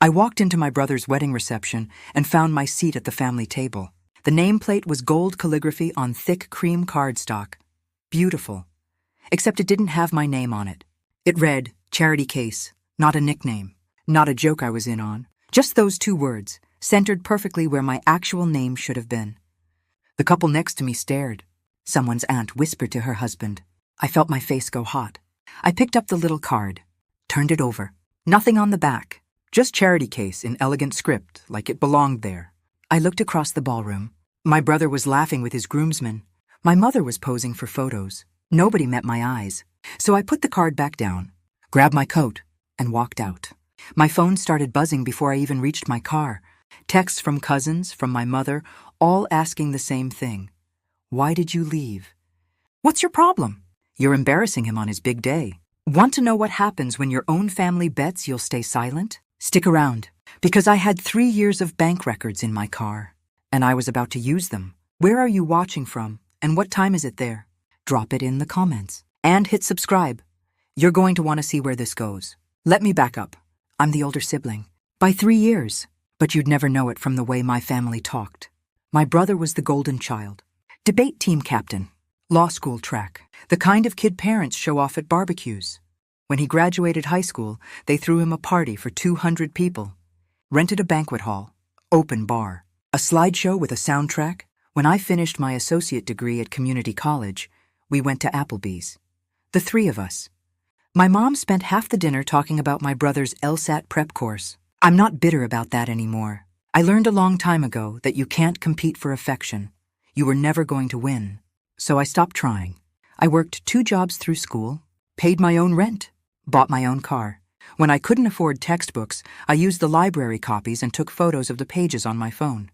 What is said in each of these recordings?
I walked into my brother's wedding reception and found my seat at the family table. The nameplate was gold calligraphy on thick cream cardstock. Beautiful. Except it didn't have my name on it. It read, "Charity Case," not a nickname, not a joke I was in on. Just those two words, centered perfectly where my actual name should have been. The couple next to me stared. Someone's aunt whispered to her husband. I felt my face go hot. I picked up the little card, turned it over. Nothing on the back, just "Charity Case" in elegant script, like it belonged there. I looked across the ballroom. My brother was laughing with his groomsmen. My mother was posing for photos. Nobody met my eyes. So I put the card back down, grabbed my coat, and walked out. My phone started buzzing before I even reached my car. Texts from cousins, from my mother, all asking the same thing. Why did you leave? What's your problem? You're embarrassing him on his big day. Want to know what happens when your own family bets you'll stay silent? Stick around, because I had 3 years of bank records in my car, and I was about to use them. Where are you watching from, and what time is it there? Drop it in the comments. And hit subscribe. You're going to want to see where this goes. Let me back up. I'm the older sibling. By 3 years. But you'd never know it from the way my family talked. My brother was the golden child. Debate team captain. Law school track. The kind of kid parents show off at barbecues. When he graduated high school, they threw him a party for 200 people. Rented a banquet hall. Open bar. A slideshow with a soundtrack. When I finished my associate degree at community college, we went to Applebee's. The 3 of us. My mom spent half the dinner talking about my brother's LSAT prep course. I'm not bitter about that anymore. I learned a long time ago that you can't compete for affection. You were never going to win. So I stopped trying. I worked 2 jobs through school, paid my own rent, bought my own car. When I couldn't afford textbooks, I used the library copies and took photos of the pages on my phone.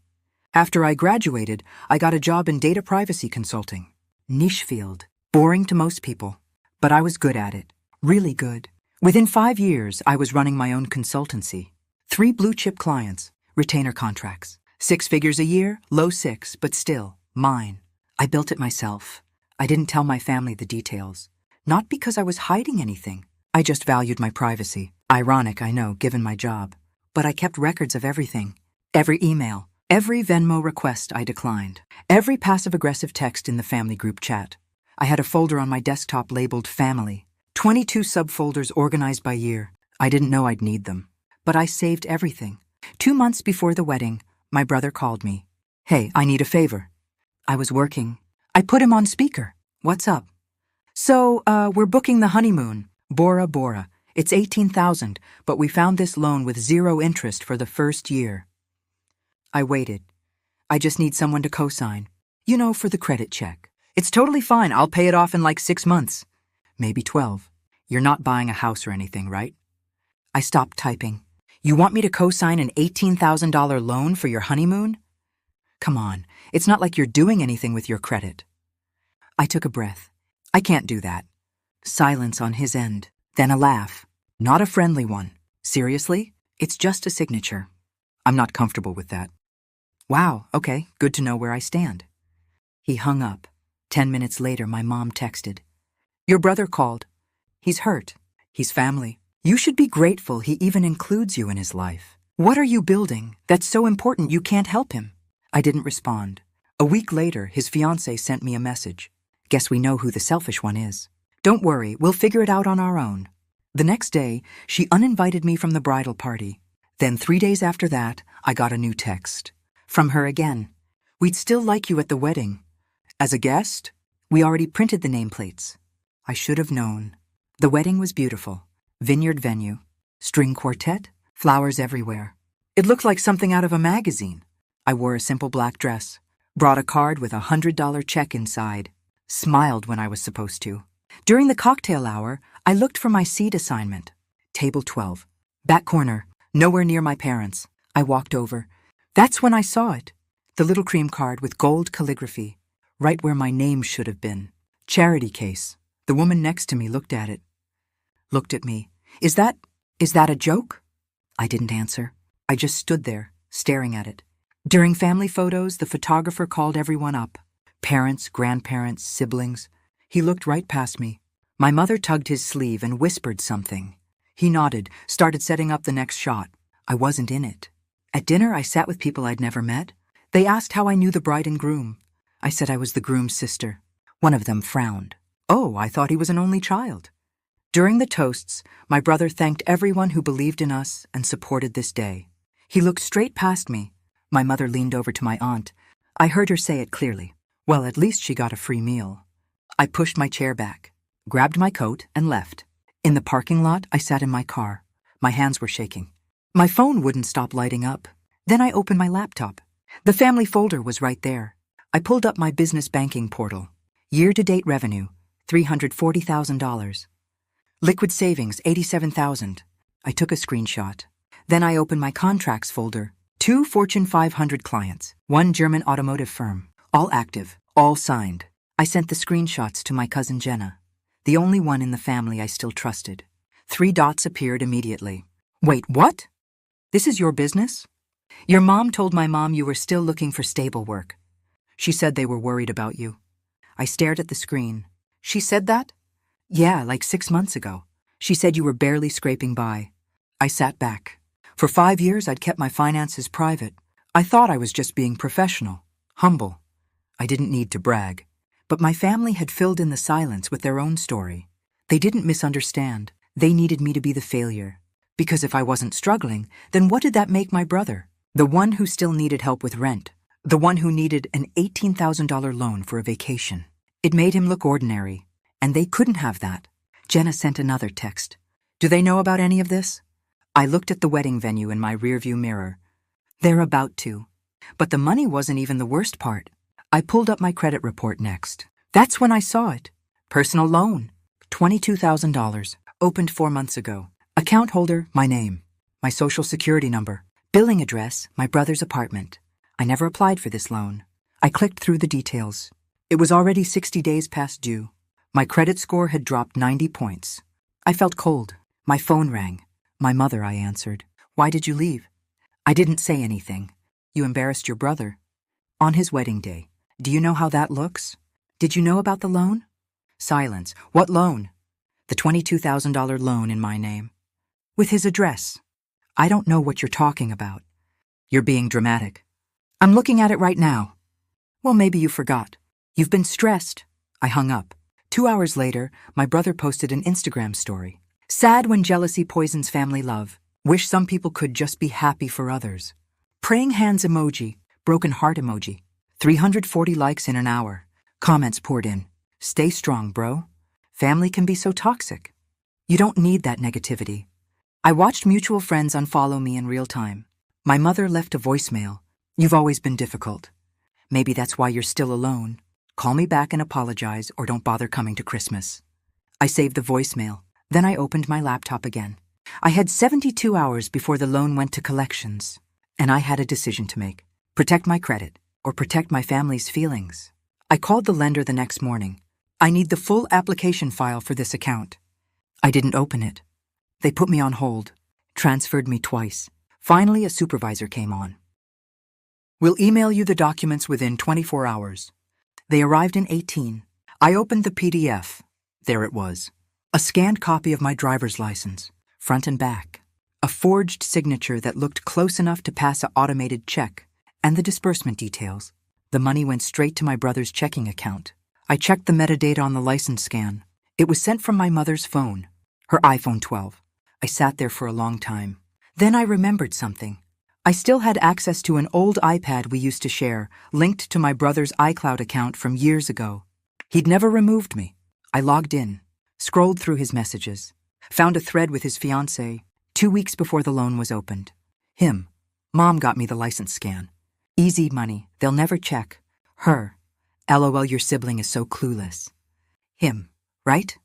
After I graduated, I got a job in data privacy consulting. Niche field. Boring to most people. But I was good at it. Really good. Within 5 years, I was running my own consultancy. 3 blue-chip clients, retainer contracts. 6 figures a year, low 6, but still, mine. I built it myself. I didn't tell my family the details. Not because I was hiding anything. I just valued my privacy. Ironic, I know, given my job. But I kept records of everything. Every email, every Venmo request I declined, every passive-aggressive text in the family group chat. I had a folder on my desktop labeled Family. 22 subfolders organized by year. I didn't know I'd need them. But I saved everything. 2 months before the wedding, my brother called me. Hey, I need a favor. I was working. I put him on speaker. What's up? So, we're booking the honeymoon. Bora Bora. It's $18,000, but we found this loan with 0 interest for the first year. I waited. I just need someone to co-sign. You know, for the credit check. It's totally fine. I'll pay it off in like 6 months. Maybe 12. You're not buying a house or anything, right? I stopped typing. You want me to co-sign an $18,000 loan for your honeymoon? Come on, it's not like you're doing anything with your credit. I took a breath. I can't do that. Silence on his end. Then a laugh. Not a friendly one. Seriously? It's just a signature. I'm not comfortable with that. Wow, okay, good to know where I stand. He hung up. 10 minutes later, my mom texted. Your brother called. He's hurt. He's family. You should be grateful he even includes you in his life. What are you building that's so important you can't help him? I didn't respond. A week later, his fiancée sent me a message. Guess we know who the selfish one is. Don't worry, we'll figure it out on our own. The next day, she uninvited me from the bridal party. Then 3 days after that, I got a new text. From her again. We'd still like you at the wedding. As a guest? We already printed the nameplates. I should have known. The wedding was beautiful. Vineyard venue, string quartet, flowers everywhere. It looked like something out of a magazine. I wore a simple black dress, brought a card with a $100 check inside, smiled when I was supposed to. During the cocktail hour, I looked for my seat assignment. Table 12. Back corner, nowhere near my parents. I walked over. That's when I saw it. The little cream card with gold calligraphy, right where my name should have been. Charity Case. The woman next to me looked at it. Looked at me. Is that a joke? I didn't answer. I just stood there, staring at it. During family photos, the photographer called everyone up. Parents, grandparents, siblings. He looked right past me. My mother tugged his sleeve and whispered something. He nodded, started setting up the next shot. I wasn't in it. At dinner, I sat with people I'd never met. They asked how I knew the bride and groom. I said I was the groom's sister. One of them frowned. Oh, I thought he was an only child. During the toasts, my brother thanked everyone who believed in us and supported this day. He looked straight past me. My mother leaned over to my aunt. I heard her say it clearly. Well, at least she got a free meal. I pushed my chair back, grabbed my coat, and left. In the parking lot, I sat in my car. My hands were shaking. My phone wouldn't stop lighting up. Then I opened my laptop. The family folder was right there. I pulled up my business banking portal. Year-to-date revenue, $340,000. Liquid savings, $87,000. I took a screenshot. Then I opened my contracts folder. 2 Fortune 500 clients, 1 German automotive firm, all active, all signed. I sent the screenshots to my cousin Jenna, the only one in the family I still trusted. 3 dots appeared immediately. Wait, what? This is your business? Your mom told my mom you were still looking for stable work. She said they were worried about you. I stared at the screen. She said that? Yeah, like 6 months ago. She said you were barely scraping by. I sat back. For 5 years, I'd kept my finances private. I thought I was just being professional, humble. I didn't need to brag. But my family had filled in the silence with their own story. They didn't misunderstand. They needed me to be the failure. Because if I wasn't struggling, then what did that make my brother? The one who still needed help with rent. The one who needed an $18,000 loan for a vacation. It made him look ordinary. And they couldn't have that. Jenna sent another text. Do they know about any of this? I looked at the wedding venue in my rearview mirror. They're about to. But the money wasn't even the worst part. I pulled up my credit report next. That's when I saw it. Personal loan. $22,000. Opened 4 months ago. Account holder, my name. My social security number. Billing address, my brother's apartment. I never applied for this loan. I clicked through the details. It was already 60 days past due. My credit score had dropped 90 points. I felt cold. My phone rang. My mother, I answered. Why did you leave? I didn't say anything. You embarrassed your brother. On his wedding day. Do you know how that looks? Did you know about the loan? Silence. What loan? The $22,000 loan in my name. With his address. I don't know what you're talking about. You're being dramatic. I'm looking at it right now. Well, maybe you forgot. You've been stressed. I hung up. 2 hours later, my brother posted an Instagram story. Sad when jealousy poisons family love. Wish some people could just be happy for others. Praying hands emoji. Broken heart emoji. 340 likes in an hour. Comments poured in. Stay strong, bro. Family can be so toxic. You don't need that negativity. I watched mutual friends unfollow me in real time. My mother left a voicemail. You've always been difficult. Maybe that's why you're still alone. Call me back and apologize or don't bother coming to Christmas. I saved the voicemail. Then I opened my laptop again. I had 72 hours before the loan went to collections. And I had a decision to make. Protect my credit or protect my family's feelings. I called the lender the next morning. I need the full application file for this account. I didn't open it. They put me on hold, transferred me twice. Finally, a supervisor came on. We'll email you the documents within 24 hours. They arrived in 18. I opened the PDF. There it was. A scanned copy of my driver's license, front and back. A forged signature that looked close enough to pass an automated check, and the disbursement details. The money went straight to my brother's checking account. I checked the metadata on the license scan. It was sent from my mother's phone, her iPhone 12. I sat there for a long time. Then I remembered something. I still had access to an old iPad we used to share, linked to my brother's iCloud account from years ago. He'd never removed me. I logged in, scrolled through his messages, found a thread with his fiancée 2 weeks before the loan was opened. Him. Mom got me the license scan. Easy money. They'll never check. Her. LOL, your sibling is so clueless. Him. Right?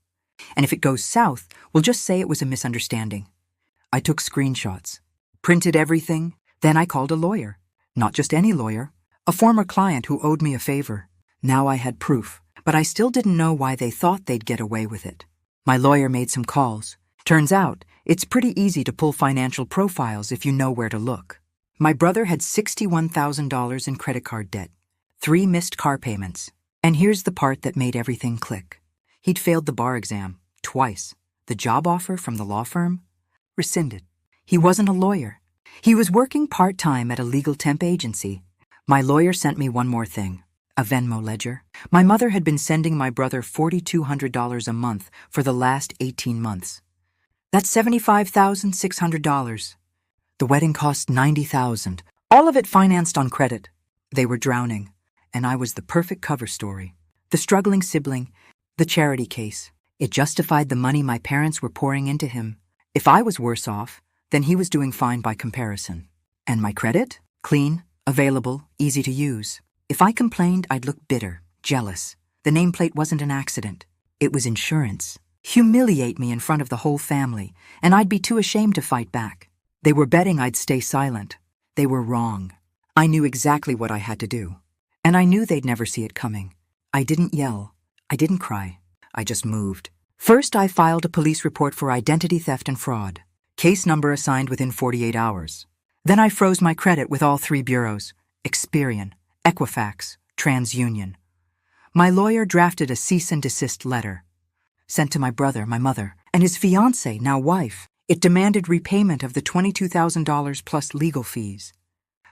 And if it goes south, we'll just say it was a misunderstanding. I took screenshots, printed everything, then I called a lawyer. Not just any lawyer, a former client who owed me a favor. Now I had proof, but I still didn't know why they thought they'd get away with it. My lawyer made some calls. Turns out, it's pretty easy to pull financial profiles if you know where to look. My brother had $61,000 in credit card debt, 3 missed car payments, and here's the part that made everything click. He'd failed the bar exam, twice. The job offer from the law firm? Rescinded. He wasn't a lawyer. He was working part-time at a legal temp agency. My lawyer sent me one more thing, a Venmo ledger. My mother had been sending my brother $4,200 a month for the last 18 months. That's $75,600. The wedding cost $90,000, all of it financed on credit. They were drowning, and I was the perfect cover story. The struggling sibling, the charity case. It justified the money my parents were pouring into him. If I was worse off, then he was doing fine by comparison. And my credit? Clean, available, easy to use. If I complained, I'd look bitter, jealous. The nameplate wasn't an accident. It was insurance. Humiliate me in front of the whole family, and I'd be too ashamed to fight back. They were betting I'd stay silent. They were wrong. I knew exactly what I had to do. And I knew they'd never see it coming. I didn't yell. I didn't cry. I just moved. First, I filed a police report for identity theft and fraud. Case number assigned within 48 hours. Then I froze my credit with all 3 bureaus: Experian, Equifax, TransUnion. My lawyer drafted a cease and desist letter. Sent to my brother, my mother, and his fiancée, now wife. It demanded repayment of the $22,000 plus legal fees.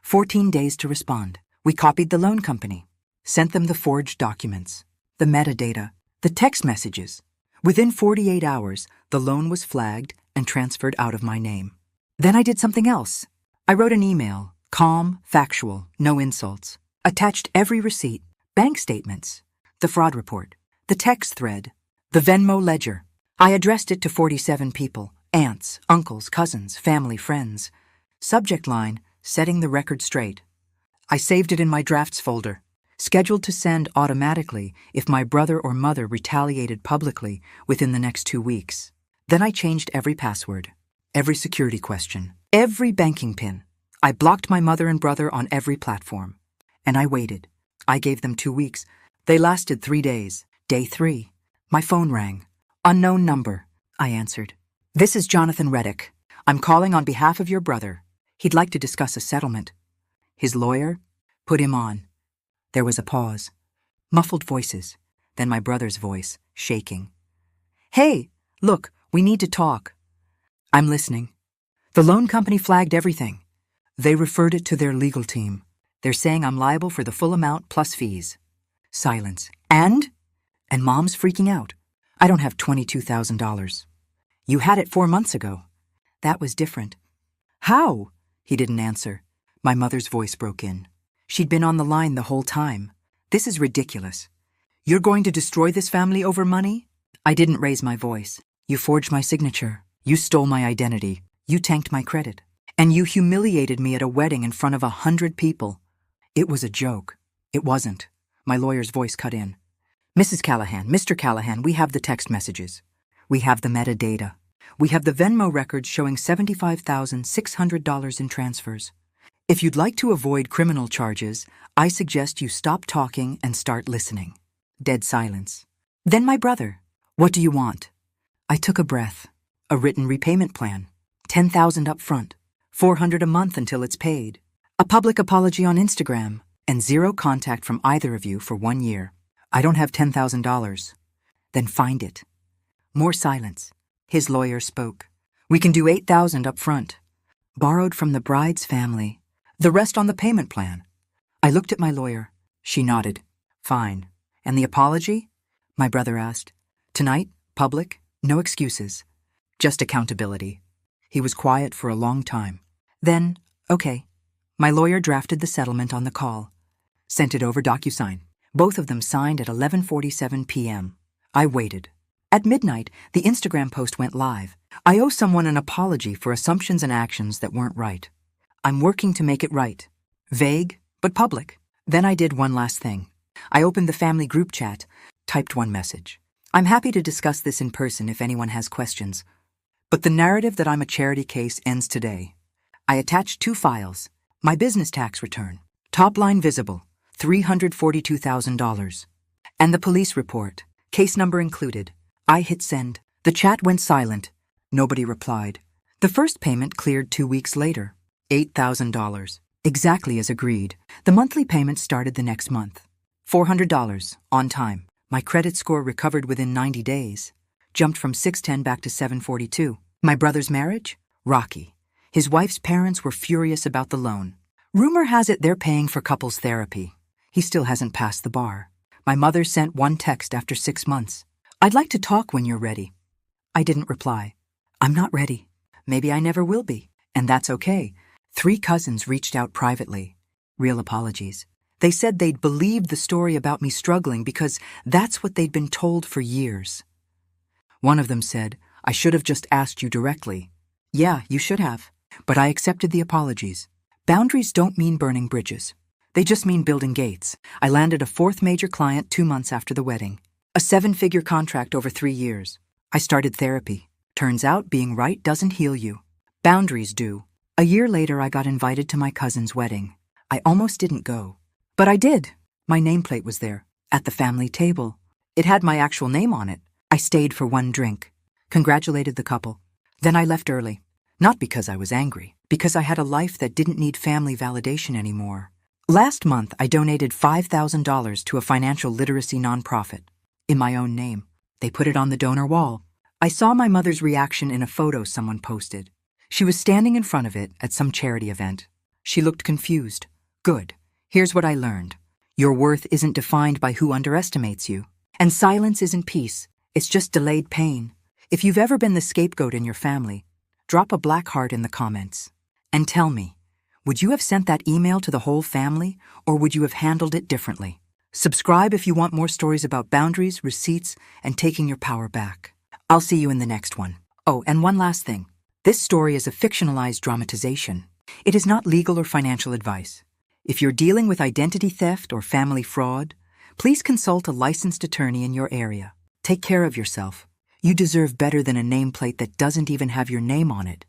14 days to respond. We copied the loan company. Sent them the forged documents, the metadata, the text messages. Within 48 hours, the loan was flagged and transferred out of my name. Then I did something else. I wrote an email, calm, factual, no insults. Attached every receipt, bank statements, the fraud report, the text thread, the Venmo ledger. I addressed it to 47 people, aunts, uncles, cousins, family, friends. Subject line, setting the record straight. I saved it in my drafts folder, scheduled to send automatically if my brother or mother retaliated publicly within the next 2 weeks. Then I changed every password, every security question, every banking PIN. I blocked my mother and brother on every platform. And I waited. I gave them 2 weeks. They lasted 3 days. Day 3. My phone rang. Unknown number. I answered. This is Jonathan Reddick. I'm calling on behalf of your brother. He'd like to discuss a settlement. His lawyer? Put him on. There was a pause. Muffled voices. Then my brother's voice, shaking. Hey, look, we need to talk. I'm listening. The loan company flagged everything. They referred it to their legal team. They're saying I'm liable for the full amount plus fees. Silence. And Mom's freaking out. I don't have $22,000. You had it 4 months ago. That was different. How? He didn't answer. My mother's voice broke in. She'd been on the line the whole time. This is ridiculous. You're going to destroy this family over money? I didn't raise my voice. You forged my signature. You stole my identity. You tanked my credit. And you humiliated me at a wedding in front of 100 people. It was a joke. It wasn't. My lawyer's voice cut in. Mrs. Callahan, Mr. Callahan, we have the text messages. We have the metadata. We have the Venmo records showing $75,600 in transfers. If you'd like to avoid criminal charges, I suggest you stop talking and start listening. Dead silence. Then my brother. What do you want? I took a breath. A written repayment plan. $10,000 up front. $400 a month until it's paid. A public apology on Instagram. And 0 contact from either of you for 1 year. I don't have $10,000. Then find it. More silence. His lawyer spoke. We can do $8,000 up front. Borrowed from the bride's family. The rest on the payment plan. I looked at my lawyer. She nodded. Fine. And the apology? My brother asked. Tonight, public, no excuses. Just accountability. He was quiet for a long time. Then, okay. My lawyer drafted the settlement on the call. Sent it over DocuSign. Both of them signed at 11:47 p.m. I waited. At midnight, the Instagram post went live. I owe someone an apology for assumptions and actions that weren't right. I'm working to make it right. Vague, but public. Then I did one last thing. I opened the family group chat, typed one message. I'm happy to discuss this in person if anyone has questions. But the narrative that I'm a charity case ends today. I attached 2 files. My business tax return. Top line visible, $342,000. And the police report, case number included. I hit send. The chat went silent. Nobody replied. The first payment cleared 2 weeks later. $8,000. Exactly as agreed. The monthly payment started the next month. $400, on time. My credit score recovered within 90 days. Jumped from 610 back to 742. My brother's marriage? Rocky. His wife's parents were furious about the loan. Rumor has it they're paying for couples therapy. He still hasn't passed the bar. My mother sent one text after 6 months. "I'd like to talk when you're ready." I didn't reply. I'm not ready. Maybe I never will be. And that's okay. 3 cousins reached out privately. Real apologies. They said they'd believed the story about me struggling because that's what they'd been told for years. One of them said, "I should have just asked you directly." Yeah, you should have. But I accepted the apologies. Boundaries don't mean burning bridges. They just mean building gates. I landed a 4th major client 2 months after the wedding. A 7-figure contract over 3 years. I started therapy. Turns out being right doesn't heal you. Boundaries do. A year later, I got invited to my cousin's wedding. I almost didn't go. But I did. My nameplate was there, at the family table. It had my actual name on it. I stayed for 1 drink. Congratulated the couple. Then I left early. Not because I was angry, because I had a life that didn't need family validation anymore. Last month, I donated $5,000 to a financial literacy nonprofit. In my own name. They put it on the donor wall. I saw my mother's reaction in a photo someone posted. She was standing in front of it at some charity event. She looked confused. Good. Here's what I learned. Your worth isn't defined by who underestimates you. And silence isn't peace. It's just delayed pain. If you've ever been the scapegoat in your family, drop a black heart in the comments. And tell me, would you have sent that email to the whole family, or would you have handled it differently? Subscribe if you want more stories about boundaries, receipts, and taking your power back. I'll see you in the next one. Oh, and one last thing. This story is a fictionalized dramatization. It is not legal or financial advice. If you're dealing with identity theft or family fraud, please consult a licensed attorney in your area. Take care of yourself. You deserve better than a nameplate that doesn't even have your name on it.